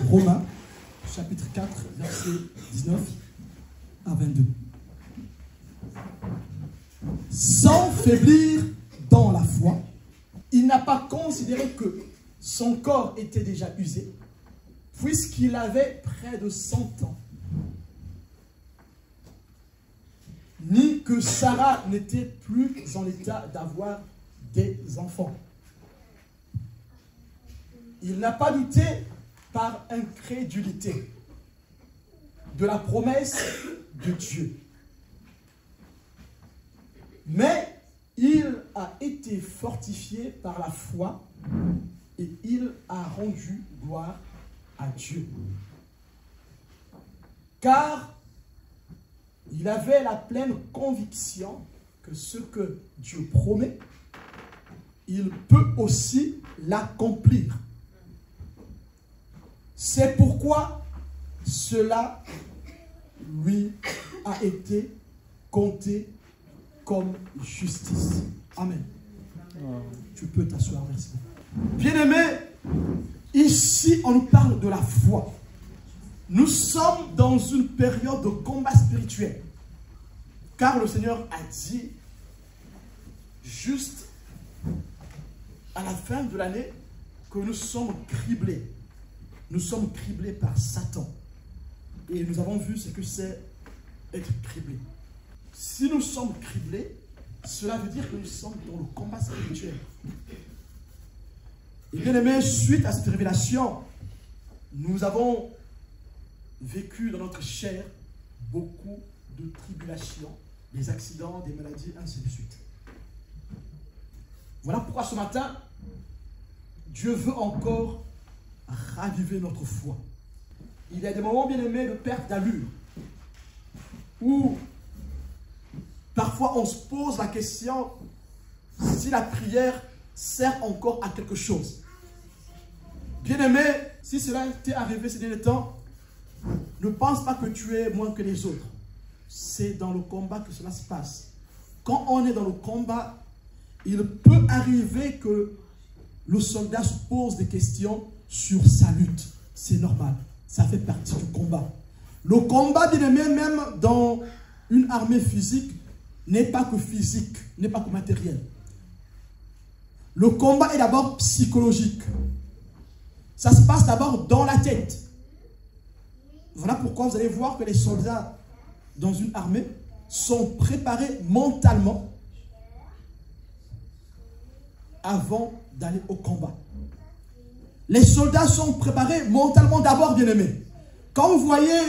Romains, chapitre 4, versets 19 à 22. Sans faiblir dans la foi, il n'a pas considéré que son corps était déjà usé, puisqu'il avait près de 100 ans, ni que Sarah n'était plus en état d'avoir des enfants. Il n'a pas douté par incrédulité de la promesse de Dieu. Mais il a été fortifié par la foi et il a rendu gloire à Dieu. Car il avait la pleine conviction que ce que Dieu promet, il peut aussi l'accomplir. C'est pourquoi cela lui a été compté comme justice. Amen. Tu peux t'asseoir, merci. Bien-aimés, ici on nous parle de la foi. Nous sommes dans une période de combat spirituel. Car le Seigneur a dit, juste à la fin de l'année, que nous sommes criblés. Nous sommes criblés par Satan. Et nous avons vu ce que c'est être criblé. Si nous sommes criblés, cela veut dire que nous sommes dans le combat spirituel. Et bien aimé, suite à cette révélation, nous avons vécu dans notre chair beaucoup de tribulations, des accidents, des maladies, ainsi de suite. Voilà pourquoi ce matin, Dieu veut encore raviver notre foi. Il y a des moments, bien aimés, de perte d'allure, où parfois on se pose la question si la prière sert encore à quelque chose. Bien aimé, si cela t'est arrivé ces derniers temps, ne pense pas que tu es moins que les autres. C'est dans le combat que cela se passe. Quand on est dans le combat, il peut arriver que le soldat se pose des questions sur sa lutte. C'est normal. Ça fait partie du combat. Le combat, bien aimé, même dans une armée physique, n'est pas que physique, n'est pas que matériel. Le combat est d'abord psychologique. Ça se passe d'abord dans la tête. Voilà pourquoi vous allez voir que les soldats dans une armée sont préparés mentalement avant d'aller au combat. Les soldats sont préparés mentalement d'abord, bien-aimés. Quand vous voyez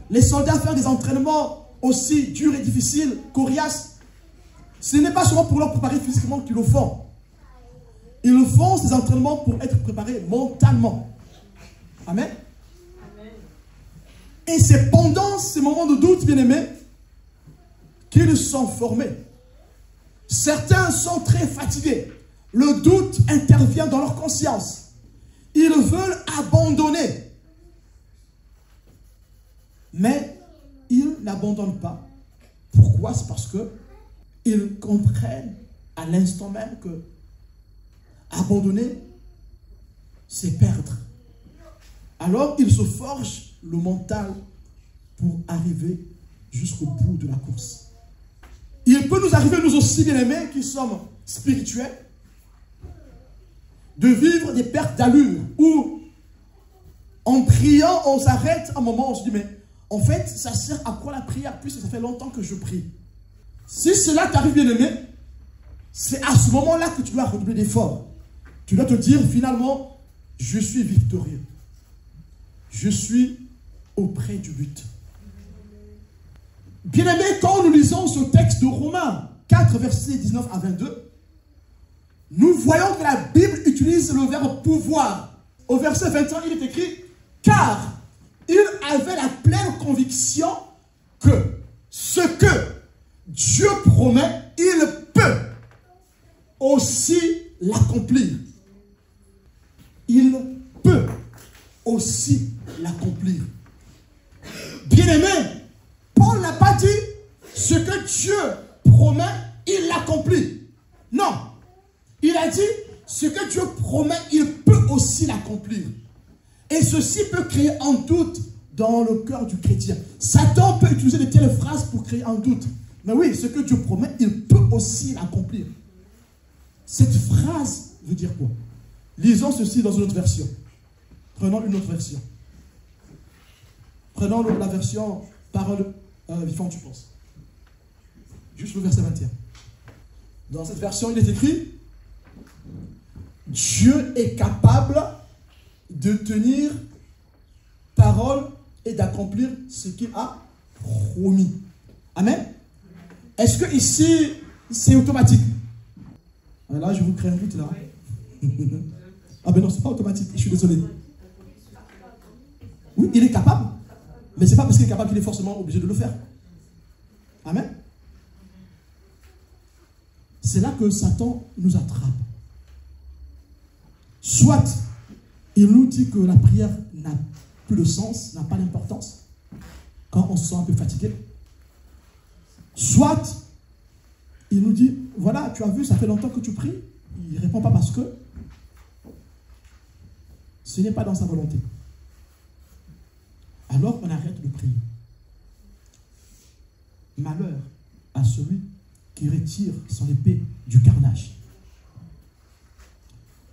les soldats faire des entraînements aussi durs et difficiles, coriaces, ce n'est pas seulement pour leur préparer physiquement qu'ils le font. Ils font ces entraînements pour être préparés mentalement. Amen. Et c'est pendant ces moments de doute, bien-aimés, qu'ils sont formés. Certains sont très fatigués. Le doute intervient dans leur conscience. Ils veulent abandonner. Mais ils n'abandonnent pas. Pourquoi? C'est parce qu'ils comprennent à l'instant même que abandonner, c'est perdre. Alors ils se forgent le mental pour arriver jusqu'au bout de la course. Il peut nous arriver, nous aussi, bien-aimés, qui sommes spirituels, de vivre des pertes d'allure, où en priant, on s'arrête un moment, on se dit, mais en fait, ça sert à quoi la prière, puisque ça fait longtemps que je prie. Si cela t'arrive, bien-aimé, c'est à ce moment-là que tu dois redoubler d'efforts. Tu dois te dire, finalement, je suis victorieux. Je suis auprès du but. Bien-aimé, quand nous lisons ce texte de Romains 4, versets 19 à 22, nous voyons que la Bible utilise le verbe pouvoir. Au verset 21, il est écrit « Car il avait la pleine conviction que ce que Dieu promet, il peut aussi l'accomplir. » Il peut aussi l'accomplir. Bien-aimé, Paul n'a pas dit ce que Dieu promet, il l'accomplit. Non. Il a dit ce que Dieu promet, il peut aussi l'accomplir. Et ceci peut créer un doute dans le cœur du chrétien. Satan peut utiliser de telles phrases pour créer un doute. Mais oui, ce que Dieu promet, il peut aussi l'accomplir. Cette phrase veut dire quoi? Lisons ceci dans une autre version. Prenons une autre version. Prenons la version parole vivante, je pense. Juste le verset 21. Dans cette version, il est écrit: Dieu est capable de tenir parole et d'accomplir ce qu'il a promis. Amen. Est-ce que ici, c'est automatique? Là, je vous crée un doute là. Ah ben non, c'est pas automatique, je suis désolé. Oui, il est capable, mais c'est pas parce qu'il est capable qu'il est forcément obligé de le faire. Amen. C'est là que Satan nous attrape. Soit il nous dit que la prière n'a plus de sens, n'a pas d'importance, quand on se sent un peu fatigué. Soit il nous dit, voilà, tu as vu, ça fait longtemps que tu pries. Il ne répond pas parce que ce n'est pas dans sa volonté. Alors on arrête de prier. Malheur à celui qui retire son épée du carnage.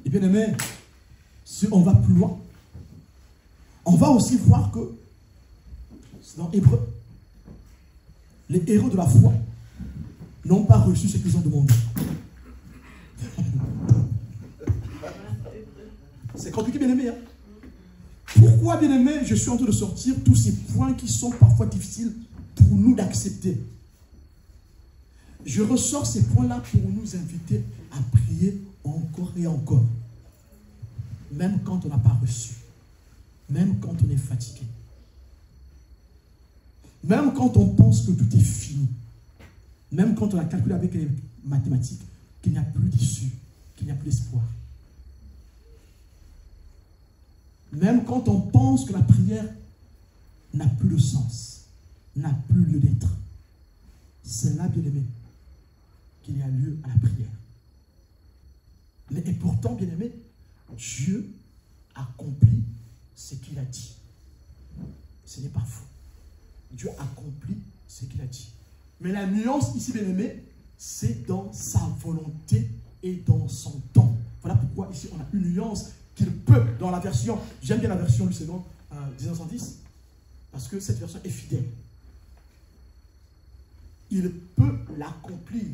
Et bien aimé, si on va plus loin, on va aussi voir que dans Hébreu, les héros de la foi n'ont pas reçu ce qu'ils ont demandé. C'est compliqué, bien aimé. Hein? Pourquoi, bien aimé, je suis en train de sortir tous ces points qui sont parfois difficiles pour nous d'accepter? Je ressors ces points-là pour nous inviter à prier encore et encore. Même quand on n'a pas reçu. Même quand on est fatigué. Même quand on pense que tout est fini. Même quand on a calculé avec les mathématiques qu'il n'y a plus d'issue, qu'il n'y a plus d'espoir. Même quand on pense que la prière n'a plus de sens, n'a plus lieu d'être. C'est là, bien aimé, qu'il y a lieu à la prière. Mais et pourtant, bien aimé, Dieu accomplit ce qu'il a dit. Ce n'est pas faux. Dieu accomplit ce qu'il a dit. Mais la nuance ici, bien aimé, c'est dans sa volonté et dans son temps. Voilà pourquoi ici on a une nuance qu'il peut, dans la version, j'aime bien la version du second 1910, parce que cette version est fidèle. Il peut l'accomplir.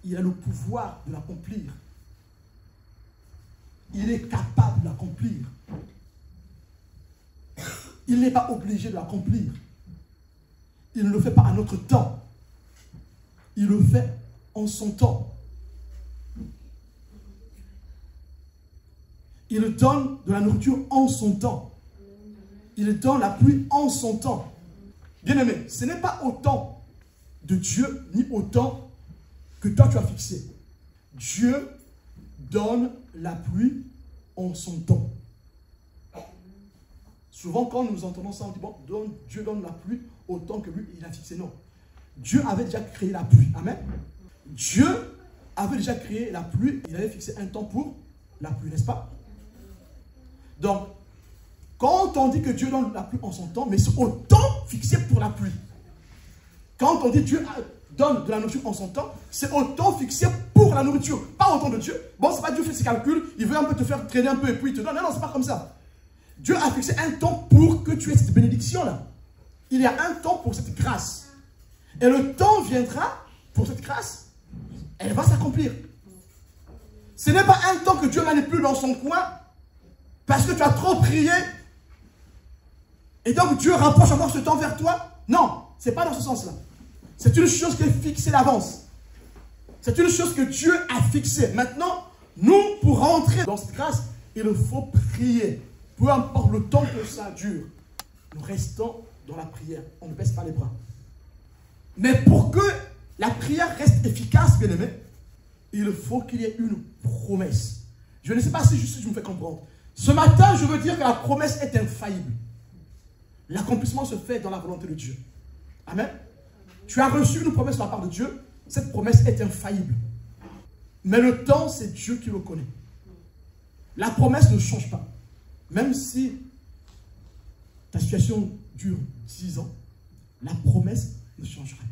Il a le pouvoir de l'accomplir. Il est capable de l'accomplir. Il n'est pas obligé de l'accomplir. Il ne le fait pas à notre temps. Il le fait en son temps. Il donne de la nourriture en son temps. Il donne la pluie en son temps. Bien-aimé, ce n'est pas au temps de Dieu, ni au temps que toi tu as fixé. Dieu donne la pluie en son temps. Souvent, quand nous entendons ça, on dit, bon, Dieu donne la pluie au temps que lui, il a fixé. Non. Dieu avait déjà créé la pluie. Amen. Dieu avait déjà créé la pluie. Il avait fixé un temps pour la pluie, n'est-ce pas? Donc, quand on dit que Dieu donne la pluie en son temps, mais c'est au temps fixé pour la pluie. Quand on dit Dieu donne de la nourriture en son temps, c'est au temps fixé pour la nourriture, pas au temps de Dieu. Bon, c'est pas Dieu fait ses calculs, il veut un peu te faire traîner un peu et puis il te donne. Non, non, c'est pas comme ça. Dieu a fixé un temps pour que tu aies cette bénédiction-là. Il y a un temps pour cette grâce. Et le temps viendra pour cette grâce. Elle va s'accomplir. Ce n'est pas un temps que Dieu manipule dans son coin parce que tu as trop prié et donc Dieu rapproche encore ce temps vers toi. Non, ce n'est pas dans ce sens-là. C'est une chose qui est fixée d'avance. C'est une chose que Dieu a fixée. Maintenant, nous, pour rentrer dans cette grâce, il faut prier. Peu importe le temps que ça dure, nous restons dans la prière. On ne baisse pas les bras. Mais pour que la prière reste efficace, bien aimé, il faut qu'il y ait une promesse. Je ne sais pas si je me fais comprendre. Ce matin, je veux dire que la promesse est infaillible. L'accomplissement se fait dans la volonté de Dieu. Amen. Tu as reçu une promesse de la part de Dieu. Cette promesse est infaillible. Mais le temps, c'est Dieu qui le connaît. La promesse ne change pas. même si ta situation dure 10 ans, la promesse ne changera pas.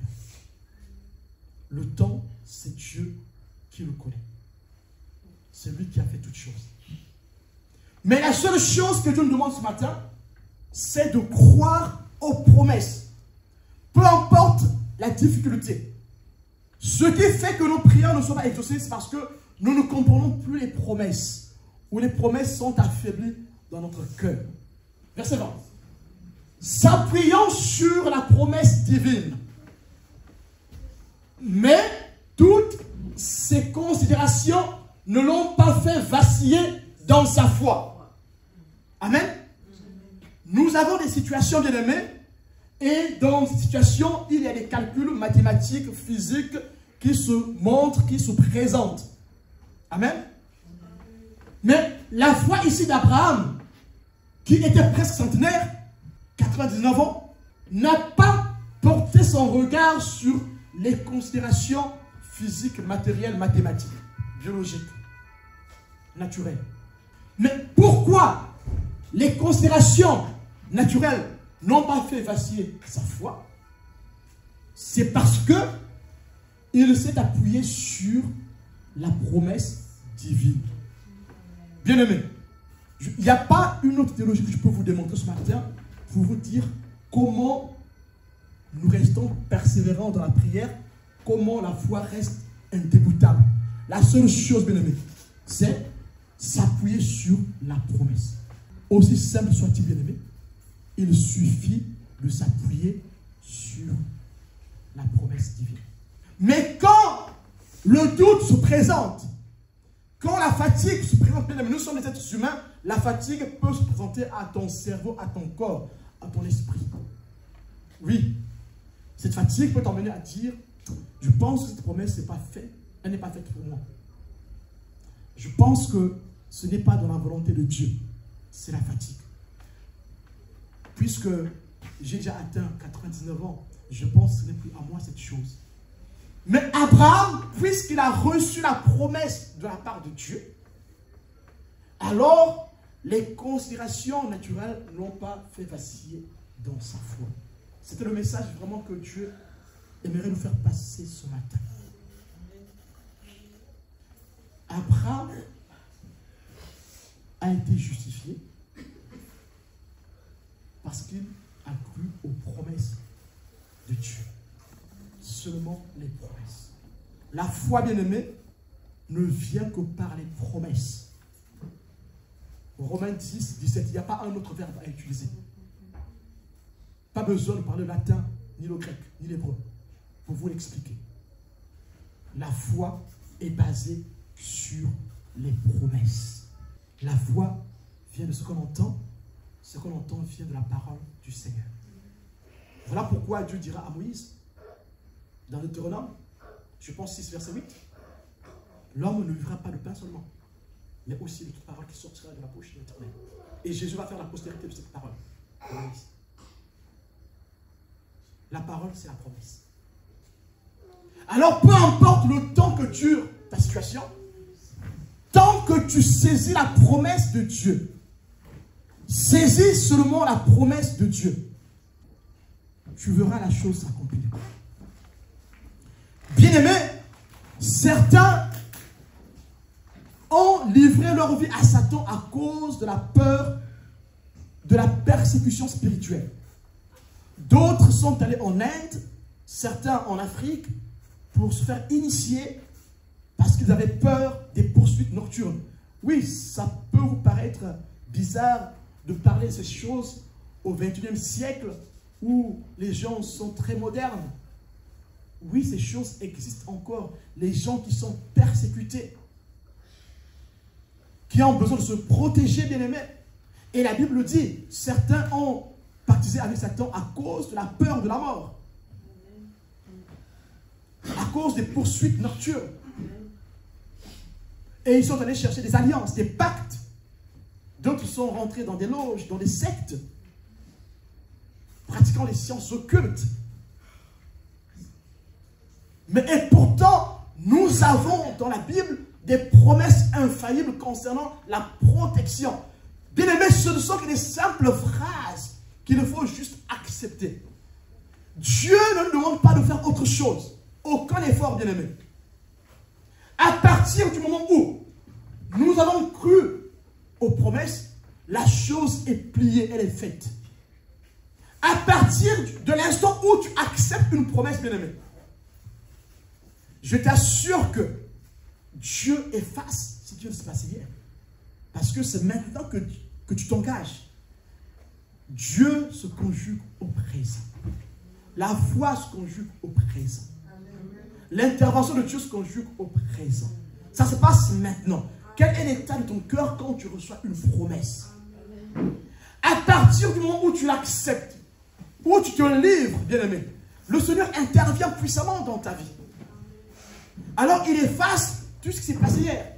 Le temps, c'est Dieu qui le connaît. C'est lui qui a fait toutes choses. Mais la seule chose que Dieu nous demande ce matin, c'est de croire aux promesses. Peu importe la difficulté. Ce qui fait que nos prières ne sont pas exaucées, c'est parce que nous ne comprenons plus les promesses. Ou les promesses sont affaiblies dans notre cœur. Verset 20. S'appuyant sur la promesse divine. Mais toutes ces considérations ne l'ont pas fait vaciller dans sa foi. Amen. Nous avons des situations, bien-aimés, et dans ces situations, il y a des calculs mathématiques, physiques qui se montrent, qui se présentent. Amen. Mais la foi ici d'Abraham, qui était presque centenaire, 99 ans, n'a pas porté son regard sur les considérations physiques, matérielles, mathématiques, biologiques, naturelles. Mais pourquoi les considérations naturelles n'ont pas fait vaciller sa foi? C'est parce que il s'est appuyé sur la promesse divine. Bien-aimé, il n'y a pas une autre théologie que je peux vous démontrer ce matin pour vous dire comment nous restons persévérants dans la prière, comment la foi reste indéboutable. La seule chose, bien-aimé, c'est s'appuyer sur la promesse. Aussi simple soit-il, bien-aimé, il suffit de s'appuyer sur la promesse divine. Mais quand le doute se présente, quand la fatigue se présente, bien aimé, nous sommes des êtres humains, la fatigue peut se présenter à ton cerveau, à ton corps, à ton esprit. Oui, cette fatigue peut t'emmener à dire, je pense que cette promesse n'est pas faite, elle n'est pas faite pour moi. Je pense que ce n'est pas dans la volonté de Dieu, c'est la fatigue. Puisque j'ai déjà atteint 99 ans, je pense que ce n'est plus à moi cette chose. Mais Abraham, puisqu'il a reçu la promesse de la part de Dieu, alors les considérations naturelles n'ont pas fait vaciller dans sa foi. C'était le message vraiment que Dieu aimerait nous faire passer ce matin. Abraham a été justifié parce qu'il a cru aux promesses de Dieu. Seulement les promesses. La foi, bien-aimée, ne vient que par les promesses. Romains 10, 17, il n'y a pas un autre verbe à utiliser. Pas besoin de parler le latin, ni le grec, ni l'hébreu, pour vous l'expliquer. La foi est basée sur les promesses. La foi vient de ce qu'on entend vient de la parole du Seigneur. Voilà pourquoi Dieu dira à Moïse, dans Deutéronome, je pense 6, verset 8, l'homme ne vivra pas de pain seulement, mais aussi de toute parole qui sortira de la bouche de l'Éternel. Et Jésus va faire la postérité de cette parole. La parole, c'est la promesse. Alors, peu importe le temps que dure ta situation, tant que tu saisis la promesse de Dieu, saisis seulement la promesse de Dieu, tu verras la chose s'accomplir. Bien-aimés, certains ont livré leur vie à Satan à cause de la peur de la persécution spirituelle. D'autres sont allés en Inde, certains en Afrique, pour se faire initier parce qu'ils avaient peur des poursuites nocturnes. Oui, ça peut vous paraître bizarre de parler de ces choses au XXIe siècle où les gens sont très modernes. Oui, ces choses existent encore. Les gens qui sont persécutés, qui ont besoin de se protéger, bien-aimés. Et la Bible dit, certains ont pactisé avec Satan à cause de la peur de la mort. À cause des poursuites nocturnes. Et ils sont allés chercher des alliances, des pactes. D'autres sont rentrés dans des loges, dans des sectes, pratiquant les sciences occultes. Mais et pourtant, nous avons dans la Bible des promesses infaillibles concernant la protection. Bien aimé, ce ne sont que des simples phrases qu'il faut juste accepter. Dieu ne nous demande pas de faire autre chose. Aucun effort, bien aimé. À partir du moment où nous avons cru aux promesses, la chose est pliée, elle est faite. À partir de l'instant où tu acceptes une promesse, bien aimé, je t'assure que Dieu efface ce qui s'est passé hier. Parce que c'est maintenant que tu t'engages. Dieu se conjugue au présent. La foi se conjugue au présent. L'intervention de Dieu se conjugue au présent. Ça se passe maintenant. Quel est l'état de ton cœur quand tu reçois une promesse? À partir du moment où tu l'acceptes, où tu te livres, bien-aimé, le Seigneur intervient puissamment dans ta vie. Alors il efface tout ce qui s'est passé hier.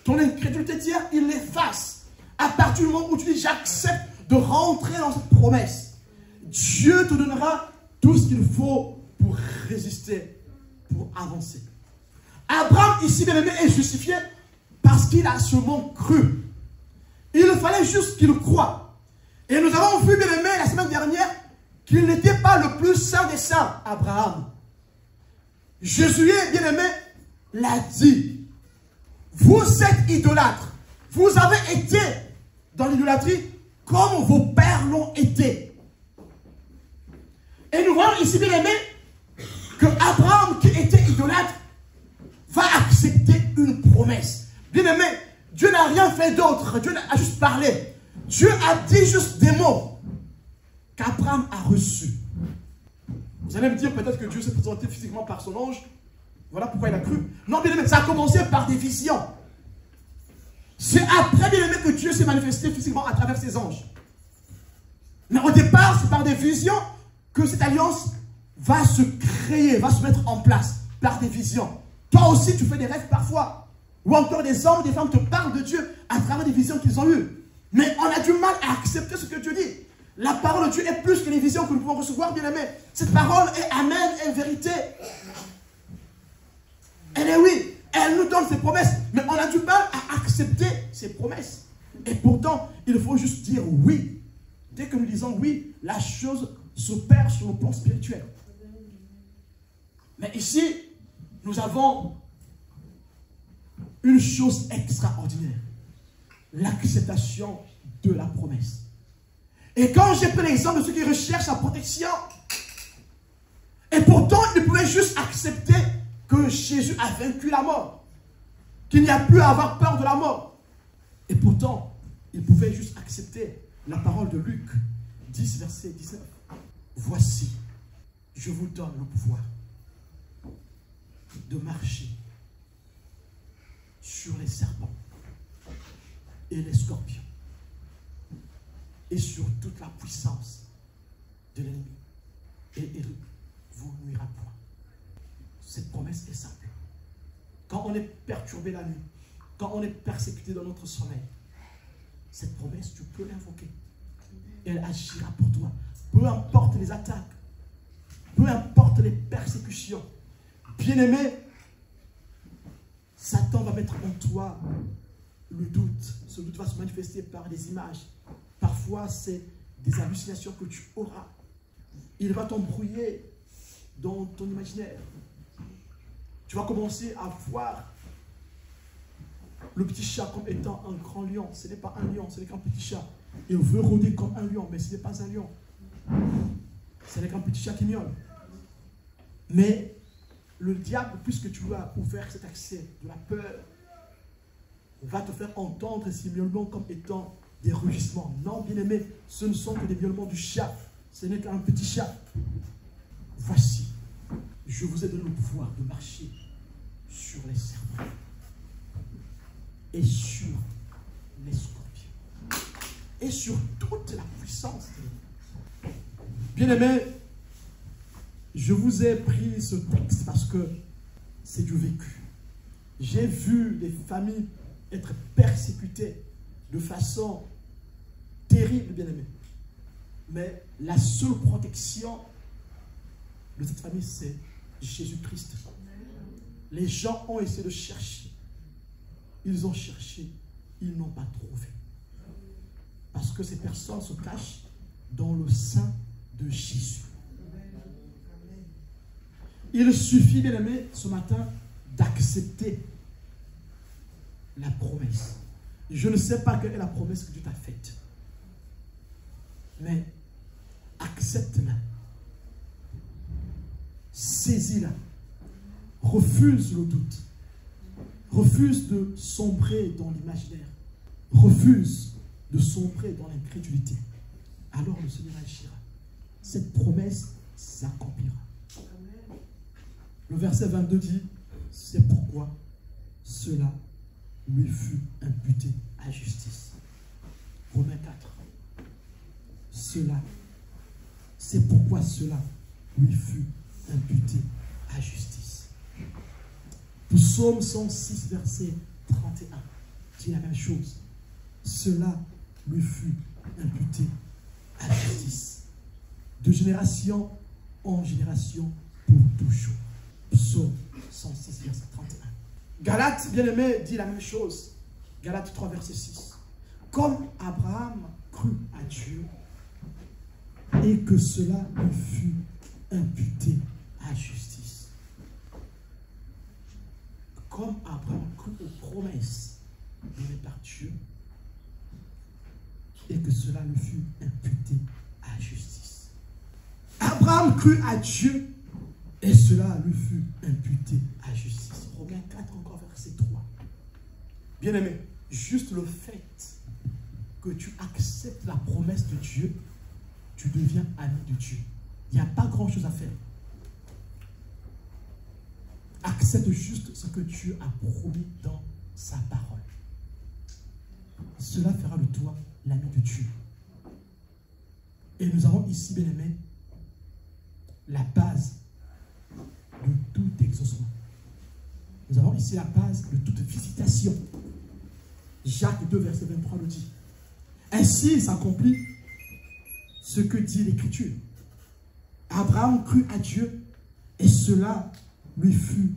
Ton incrédulité d'hier, il l'efface. À partir du moment où tu dis j'accepte de rentrer dans cette promesse, Dieu te donnera tout ce qu'il faut pour résister, pour avancer. Abraham, ici, bien-aimé, est justifié parce qu'il a seulement cru. Il fallait juste qu'il croie. Et nous avons vu, bien-aimé, la semaine dernière, qu'il n'était pas le plus saint des saints, Abraham. Jésus, bien-aimé, l'a dit. Vous êtes idolâtres. Vous avez été dans l'idolâtrie comme vos pères l'ont été. Et nous voyons ici, bien-aimé, que Abraham, qui était idolâtre, va accepter une promesse. Bien-aimé, Dieu n'a rien fait d'autre. Dieu a juste parlé. Dieu a dit juste des mots qu'Abraham a reçus. Vous allez me dire peut-être que Dieu s'est présenté physiquement par son ange. Voilà pourquoi il a cru. Non, bien-aimé, ça a commencé par des visions. C'est après, bien-aimé, que Dieu s'est manifesté physiquement à travers ses anges. Mais au départ, c'est par des visions que cette alliance va se créer, va se mettre en place par des visions. Toi aussi, tu fais des rêves parfois. Ou encore des hommes, des femmes te parlent de Dieu à travers des visions qu'ils ont eues. Mais on a du mal à accepter ce que Dieu dit. La parole de Dieu est plus que les visions que nous pouvons recevoir, bien-aimés. Cette parole est amen, est vérité. Elle est oui. Elle nous donne ses promesses. Mais on a du mal à accepter ses promesses. Et pourtant, il faut juste dire oui. Dès que nous disons oui, la chose s'opère sur le plan spirituel. Mais ici, nous avons une chose extraordinaire. L'acceptation de la promesse. Et quand j'ai pris l'exemple de ceux qui recherchent la protection, et pourtant ils pouvaient juste accepter que Jésus a vaincu la mort, qu'il n'y a plus à avoir peur de la mort. Et pourtant, ils pouvaient juste accepter la parole de Luc 10, verset 19. Voici, je vous donne le pouvoir de marcher sur les serpents et les scorpions et sur toute la puissance de l'ennemi. Et il vous nuira point. Cette promesse est simple. Quand on est perturbé la nuit, quand on est persécuté dans notre sommeil, cette promesse, tu peux l'invoquer. Elle agira pour toi. Peu importe les attaques, peu importe les persécutions. Bien-aimé, Satan va mettre en toi le doute. Ce doute va se manifester par des images. Parfois, c'est des hallucinations que tu auras. Il va t'embrouiller dans ton imaginaire. Tu vas commencer à voir le petit chat comme étant un grand lion. Ce n'est pas un lion, ce n'est qu'un petit chat. Et on veut rôder comme un lion, mais ce n'est pas un lion. Ce n'est qu'un petit chat qui miaule. Mais le diable, puisque tu as ouvert cet accès de la peur, va te faire entendre ces miaulements comme étant des rugissements. Non, bien-aimé, ce ne sont que des miaulements du chat. Ce n'est qu'un petit chat. Voici, je vous ai donné le pouvoir de marcher sur les serpents et sur les scorpions et sur toute la puissance de l'ennemi. Bien-aimé, je vous ai pris ce texte parce que c'est du vécu. J'ai vu des familles être persécutées de façon terrible, bien-aimé. Mais la seule protection de cette famille, c'est Jésus-Christ. Les gens ont essayé de chercher. Ils ont cherché. Ils n'ont pas trouvé. Parce que ces personnes se cachent dans le sein de Jésus. Il suffit, bien aimé, ce matin, d'accepter la promesse. Je ne sais pas quelle est la promesse que Dieu t'a faite. Mais accepte-la. Saisis-la. Refuse le doute. Refuse de sombrer dans l'imaginaire. Refuse de sombrer dans l'incrédulité. Alors le Seigneur agira. Cette promesse s'accomplira. Le verset 22 dit, c'est pourquoi cela lui fut imputé à justice. Romains 4. C'est pourquoi cela lui fut imputé à justice. Psaume 106, verset 31, dit la même chose. Cela lui fut imputé à justice. De génération en génération pour toujours. Psaume 106, verset 31. Galates, bien-aimé, dit la même chose. Galates 3, verset 6. Comme Abraham crut à Dieu et que cela lui fut imputé à justice. Comme Abraham crut aux promesses données par Dieu et que cela lui fut imputé à justice. Abraham crut à Dieu et cela lui fut imputé à justice. Romains 4, encore verset 3. Bien-aimé, juste le fait que tu acceptes la promesse de Dieu, tu deviens ami de Dieu. Il n'y a pas grand-chose à faire. Accepte juste ce que Dieu a promis dans sa parole. Cela fera de toi l'ami de Dieu. Et nous avons ici, bien-aimé, la base de tout exaucement. Nous avons ici la base de toute visitation. Jacques 2, verset 23 nous dit. Ainsi s'accomplit ce que dit l'Écriture. Abraham crut à Dieu et cela lui fut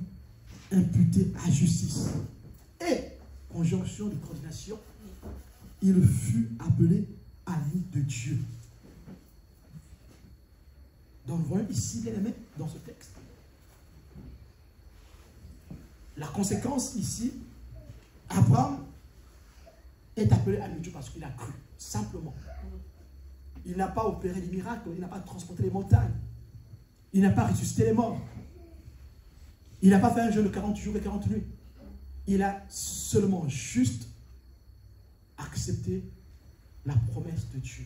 imputé à justice. Et, conjonction de coordination, il fut appelé ami de Dieu. Donc, nous voyons ici, bien aimé, dans ce texte, la conséquence ici, Abraham est appelé ami de Dieu parce qu'il a cru, simplement. Il n'a pas opéré des miracles, il n'a pas transporté les montagnes, il n'a pas ressuscité les morts, il n'a pas fait un jeûne de 40 jours et 40 nuits. Il a seulement juste accepté la promesse de Dieu.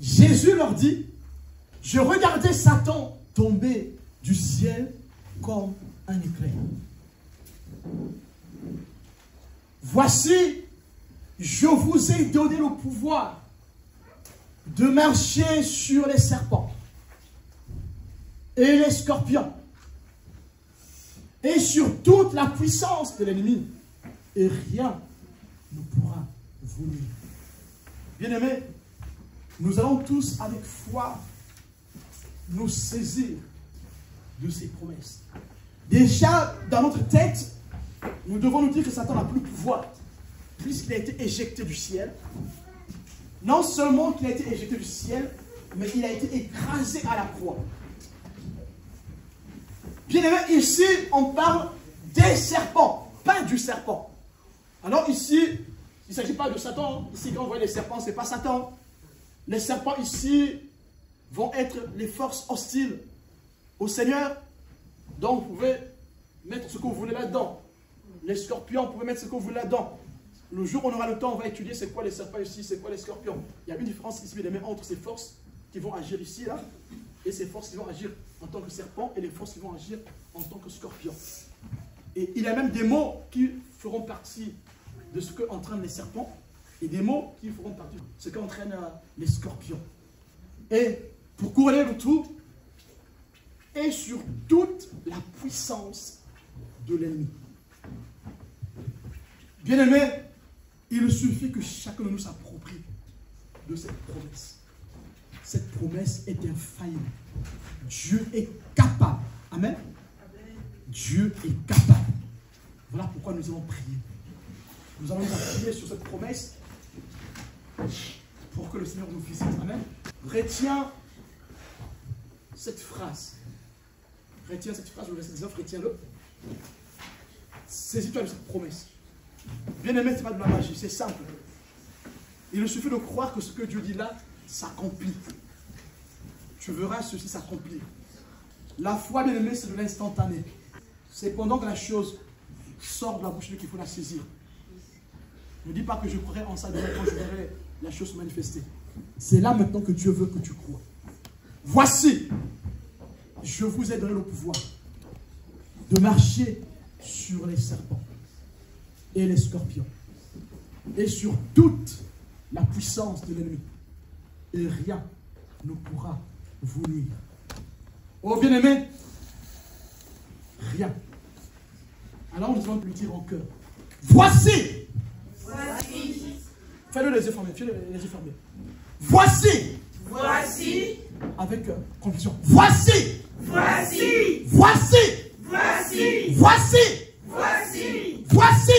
Jésus leur dit, je regardais Satan tomber du ciel comme un éclair. Voici, je vous ai donné le pouvoir de marcher sur les serpents et les scorpions et sur toute la puissance de l'ennemi, et rien ne pourra vous nuire. Bien-aimés, nous allons tous avec foi nous saisir de ces promesses. Déjà, dans notre tête, nous devons nous dire que Satan n'a plus pouvoir, puisqu'il a été éjecté du ciel. Non seulement qu'il a été éjecté du ciel, mais il a été écrasé à la croix. Bien aimé, ici, on parle des serpents, pas du serpent. Alors ici, il ne s'agit pas de Satan. Ici, quand on voit les serpents, ce n'est pas Satan. Les serpents ici vont être les forces hostiles au Seigneur. Donc, vous pouvez mettre ce que vous voulez là-dedans. Les scorpions, vous pouvez mettre ce que vous voulez là-dedans. Le jour où on aura le temps, on va étudier c'est quoi les serpents ici, c'est quoi les scorpions. Il y a une différence ici, bien aimé, entre ces forces qui vont agir ici, là, et ces forces qui vont agir en tant que serpent, et les forces qui vont agir en tant que scorpion. Et il y a même des mots qui feront partie de ce qu'entraînent les serpents, et des mots qui feront partie de ce qu'entraînent les scorpions. Et pour couronner le tout, et sur toute la puissance de l'ennemi. Bien-aimé, il suffit que chacun de nous s'approprie de cette promesse. Cette promesse est infaillible. Dieu est capable. Amen. Dieu est capable. Voilà pourquoi nous allons prier. Nous allons prier sur cette promesse. pour que le Seigneur nous visite. Amen. Retiens cette phrase. Retiens cette phrase, le verset 19, retiens-le. Saisis-toi de cette promesse. Bien-aimé, ce n'est pas de la magie, c'est simple. Il suffit de croire que ce que Dieu dit là s'accomplit. Tu verras ceci s'accomplir. La foi, bien-aimé, c'est de l'instantané. C'est pendant que la chose sort de la bouche de Dieu qu'il faut la saisir. Ne dis pas que je croirai en ça demain quand je verrai la chose se manifester. C'est là maintenant que Dieu veut que tu crois. Voici, je vous ai donné le pouvoir de marcher sur les serpents et les scorpions et sur toute la puissance de l'ennemi. Et rien ne pourra vous nuire. Oh bien-aimé, rien. Alors nous allons lui dire en cœur. Voici. Voici. Fais-le les yeux fermés. Fais-le les yeux fermés. Voici. Voici. Avec conviction. Voici. Voici. Voici. Voici. Voici. Voici. Voici.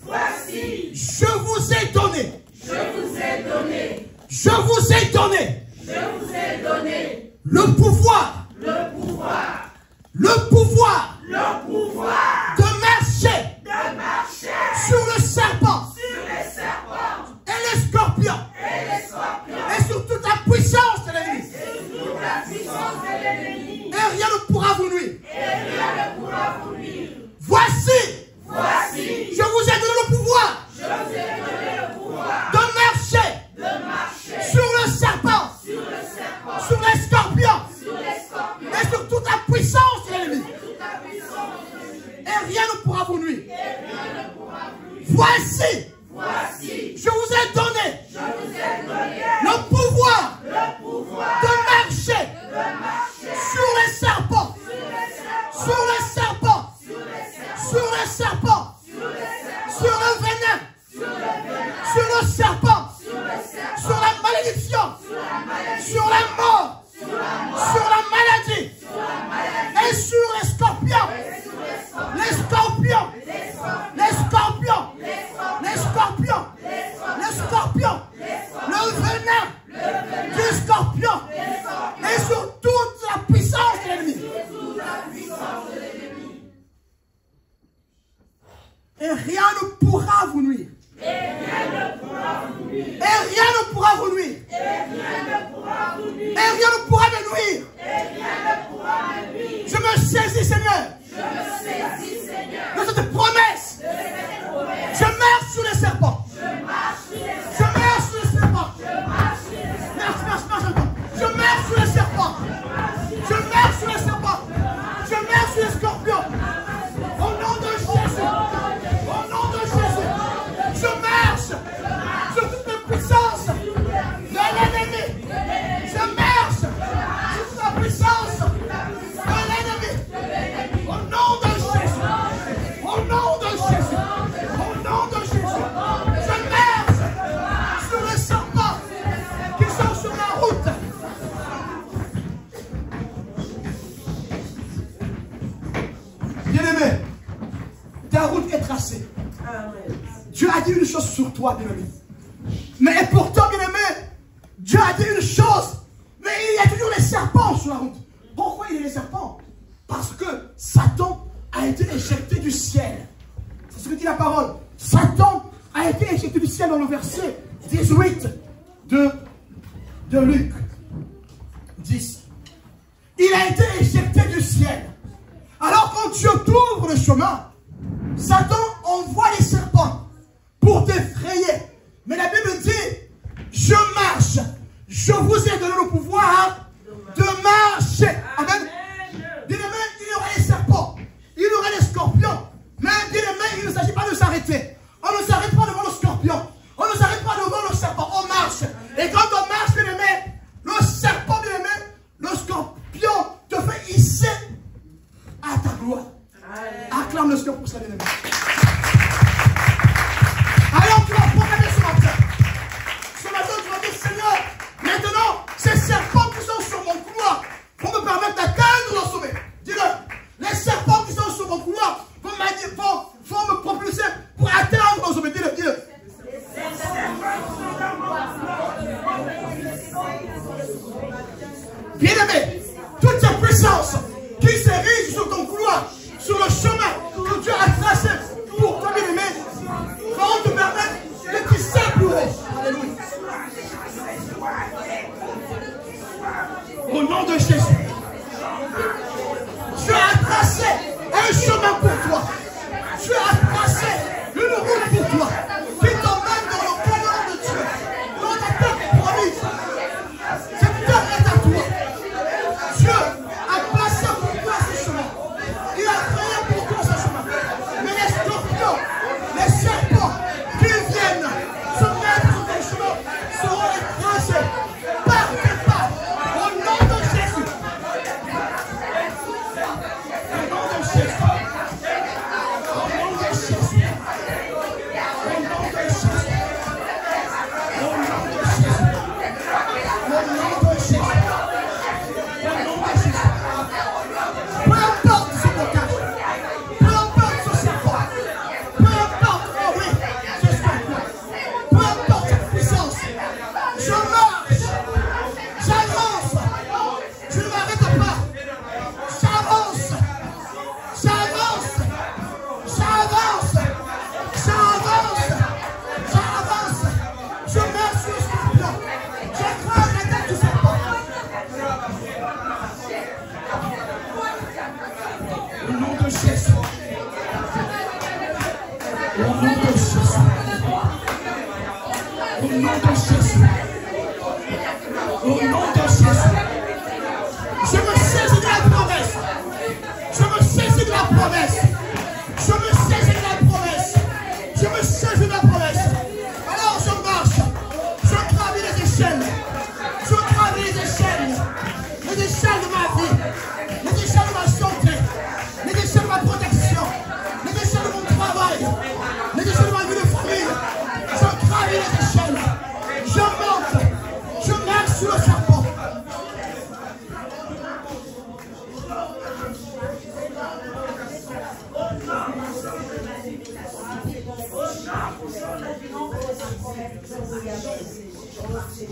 Voici. Je vous ai donné. Je vous ai donné. Je vous ai donné. Je vous ai donné. Le pouvoir. Le pouvoir. Le pouvoir. Le pouvoir. De marcher. De marcher. Sur le serpent. Sur les serpents. Et les scorpions. Et les scorpions. Et sur toute la puissance de l'ennemi. Sur toute la puissance de l'ennemi. Et rien ne pourra vous nuire. Et rien ne pourra vous nuire. Voici. Voici. Je vous ai donné le pouvoir. Je vous ai donné le pouvoir. De marcher. De marcher. Sur le serpent. Sur le serpent. Sur les scorpions. Sur les scorpions. Et sur toute la puissance de l'ennemi. Toute la puissance de l'ennemi. Et rien ne pourra vous nuire. Et rien ne pourra vous nuire. Voici. Voici. Je vous ai donné. Je vous ai donné. Le pouvoir. Le pouvoir. De marcher. De marcher. Sur les serpents. Sur les serpents. Sur les serpents. Sur les serpents. Sur les serpents. Sur les serpents. Sur le venin. Sur le venin. Sur le serpent. Sur le serpent. Sur la malédiction. Sur la maladie. Sur la mort. Sur la mort. Sur la maladie. Sur la maladie. Et sur les scorpions. Et sur les scorpions. Les scorpions. Les scorpions. Les scorpions. Les Les scorpions. scorpions. Les scorpions. Les scorpions. Les scorpions. Le venin Le venin. du scorpion. Les scorpions. Et sur toute la puissance de l'ennemi. Sur toute la puissance de l'ennemi. Et rien ne pourra vous nuire. Et rien ne pourra vous nuire. Et rien ne pourra vous nuire. Et rien ne pourra vous nuire. Et rien ne pourra me nuire. Et rien ne pourra me nuire. Je me saisis, Seigneur, Je me saisis, Seigneur, de cette promesse. de cette promesse. Je marche sur les serpents. Je marche sur les Je serpents. marche sur les serpents. Je marche sur les serpents. Marche encore. Je marche sur les serpents. Je marche sur les serpents. Je marche sur les scorpions. Au nom de Jésus. Au nom de Jésus. Je marche sur toutes les puissances de l'ennemi. Je marche sur toute la puissance de l'ennemi. Au nom de Jésus. Au nom de Jésus. Au nom de Jésus. Je marche sur les serpents qui sont sur ma route. Bien-aimé, ta route est tracée. Dieu a dit une chose sur toi, bien-aimé. Mais pourtant, bien-aimé, Dieu a dit une chose, mais il y a toujours les serpents sur la route. Pourquoi il y a les serpents? Parce que Satan a été éjecté du ciel. C'est ce que dit la parole. Satan a été éjecté du ciel dans le verset 18 de Luc 10. Il a été éjecté du ciel. Alors quand Dieu t'ouvre le chemin, Satan envoie les serpents pour t'effrayer. Mais la Bible dit, je marche. Je vous ai donné le pouvoir de marcher. Amen. Bien-aimé, il y aura les serpents, il y aura les scorpions. Mais bien-aimé, il ne s'agit pas de s'arrêter. On ne s'arrête pas devant le scorpion. On ne s'arrête pas devant le serpent. On marche. Et quand on marche, bien-aimé, le serpent, bien-aimé, le scorpion te fait hisser à ta gloire. Acclame le Seigneur pour ça, bien-aimé. Alors tu vas proclamer ce matin. Ce matin, tu vas dire, Seigneur, maintenant, ces serpents qui sont sur mon couloir vont me permettre d'atteindre le sommet. Dis-le. Les serpents qui sont sur mon couloir vont me propulser pour atteindre le sommet. Dis-le, dis-le. de Jésus. Dieu a tracé un chemin pour toi. Dieu a tracé une route pour toi qui t'emmène dans le canal de Dieu, dans ta terre promise. Cette terre est à toi. Dieu a placé pour toi ce chemin. Il a créé pour toi ce chemin. Mais les scorpions, les serpents qui viennent se mettre sur ton chemin seront écrasés par tes pas. Au nom de Jésus. Au nom de Jésus. Au nom de Jésus. Au nom de Jésus. Au nom de Jésus. Au nom de Jésus. Au nom de Jésus. Peu importe ce blocage. Peu importe ce serpent. Peu importe, oh oui, ce scorpion. Peu importe cette puissance. Je marche. J'avance. Je ne m'arrête pas. J'avance. J'avance. J'avance. J'avance. J'avance. Je marche sur le scorpion. J'écrase la tête du serpent. Au nom de Jésus. Au nom de Jésus. Au nom de Jésus. Au nom de Jésus. Je me saisis de la promesse. Je me saisis de la promesse. Je me saisis de la promesse. Je me saisis de la promesse. Alors je marche. Je gravis les échelles. Je gravis les échelles. Les échelles de ma vie. Les échelles de ma santé. Les échelles de ma protection. Les échelles de mon travail. Les échelles de ma vie de famille. Je gravis les échelles. Je monte. Je marche sur le serpent. Regarder, c'est